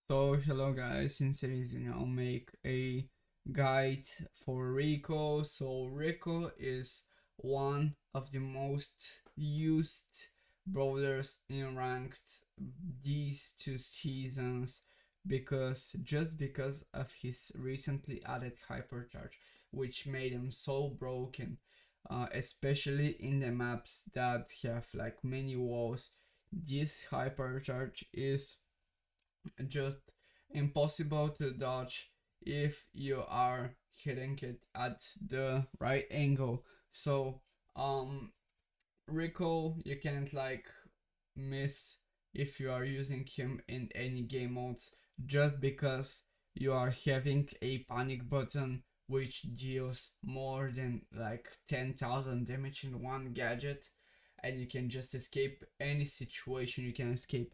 So hello guys, in series I'll make a guide for Rico. So Rico is one of the most used brawlers in ranked these 2 seasons because of his recently added hypercharge, which made him so broken, especially in the maps that have like many walls. This hypercharge is just impossible to dodge if you are hitting it at the right angle. So um Rico, you can't like miss if you are using him in any game modes, just because you are having a panic button which deals more than like 10,000 damage in one gadget, and you can just escape any situation. You can escape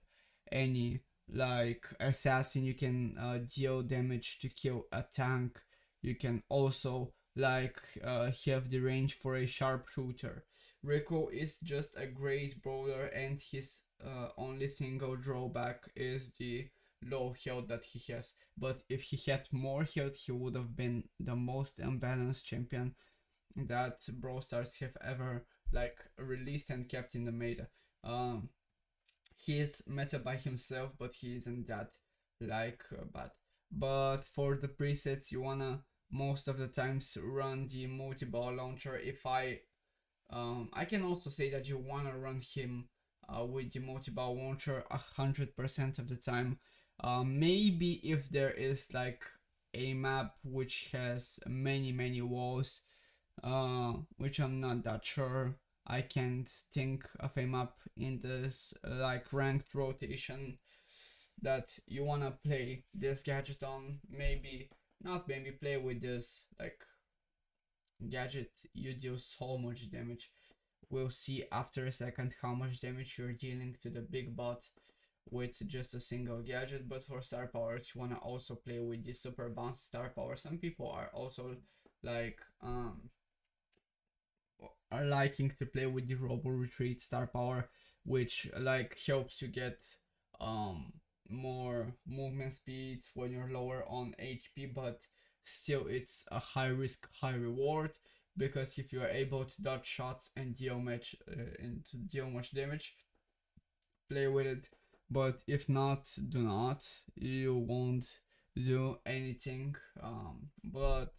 any like assassin. You can deal damage to kill a tank. You can also have the range for a sharpshooter. Rico is just a great brawler, and his only single drawback is the low health that he has. But if he had more health, he would have been the most unbalanced champion that Brawl Stars have ever like released and kept in the meta. Um, he is meta by himself, but he isn't that bad. But for the presets, you wanna most of the times run the multi-ball launcher. I can also say that you wanna run him with the multi-ball launcher 100% of the time. Maybe if there is like a map which has many walls, which I'm not that sure. I can't think of a map in this like ranked rotation that you wanna play this gadget on. Maybe not. Maybe play with this like gadget. You deal so much damage. We'll see after a second how much damage you're dealing to the big bot with just a single gadget. But for star powers, you wanna also play with the super bounce star power. Some people are also like are liking to play with the robo retreat star power, which like helps you get um more movement speed when you're lower on HP, but still it's a high risk high reward, because if you are able to dodge shots and deal much damage, play with it. But if not, do not. You won't do anything. But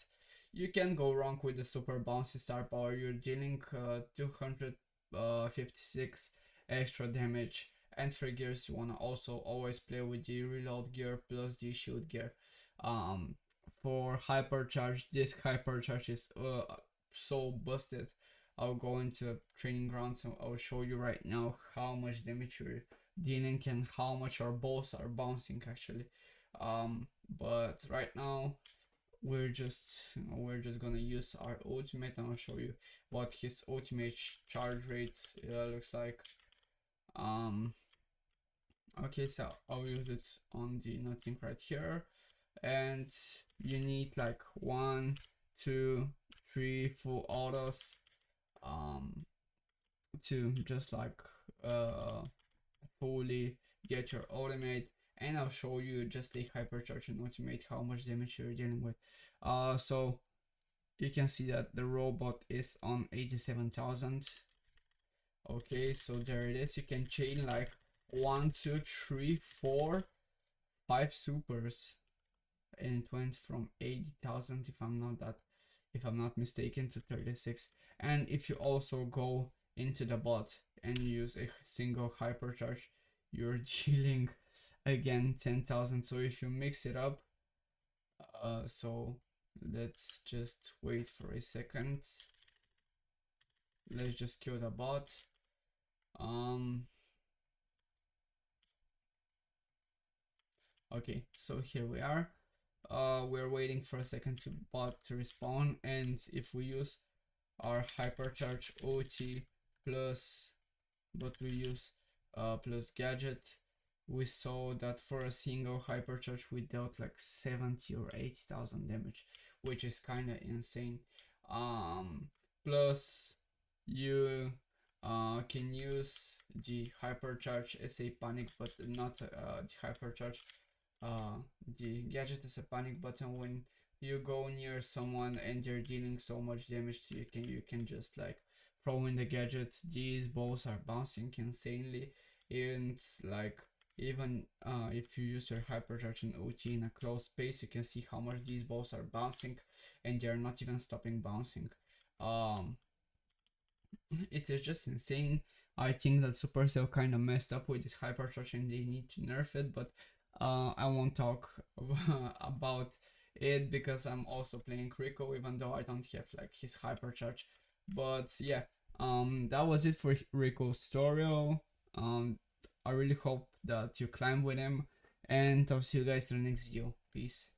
you can go wrong with the super bouncy star power. You're dealing 256 extra damage. And for gears, you wanna also always play with the reload gear plus the shield gear. Um, for hypercharge, this hypercharge is so busted. I'll go into training grounds and I'll show you right now how much damage you're dealing and how much our balls are bouncing actually. But right now we're just gonna use our ultimate, and I'll show you what his ultimate charge rate looks like. Um, okay, so I'll use it on the nothing right here, and you need like 1, 2, 3 full autos to just like uh fully get your ultimate, and I'll show you just a hypercharge and ultimate how much damage you're dealing with. So you can see that the robot is on 87,000. Okay, so there it is. You can chain like 1, 2, 3, 4, 5 supers, and it went from 80,000 if I'm not mistaken to 36. And if you also go into the bot and use a single hypercharge, you're dealing again 10,000. So if you mix it up, so let's just wait for a second. Let's just kill the bot. Um, okay, so here we are. We're waiting for a second to bot to respawn, and if we use our hypercharge OT plus but we use plus gadget, we saw that for a single hypercharge we dealt like 70 or 80,000 damage, which is kind of insane. um Plus you can use the hypercharge as a panic, but not the hypercharge uh the gadget is a panic button when you go near someone and they're dealing so much damage to you. You can just like throw in the gadget. These balls are bouncing insanely, and like even if you use your hypercharge and OT in a closed space, you can see how much these balls are bouncing, and they're not even stopping bouncing. um it is just insane. I think that Supercell kind of messed up with this hypercharge and they need to nerf it, but I won't talk about it because I'm also playing Rico, even though I don't have like his hypercharge. But yeah, that was it for Rico's tutorial. I really hope that you climb with him, and I'll see you guys in the next video. Peace.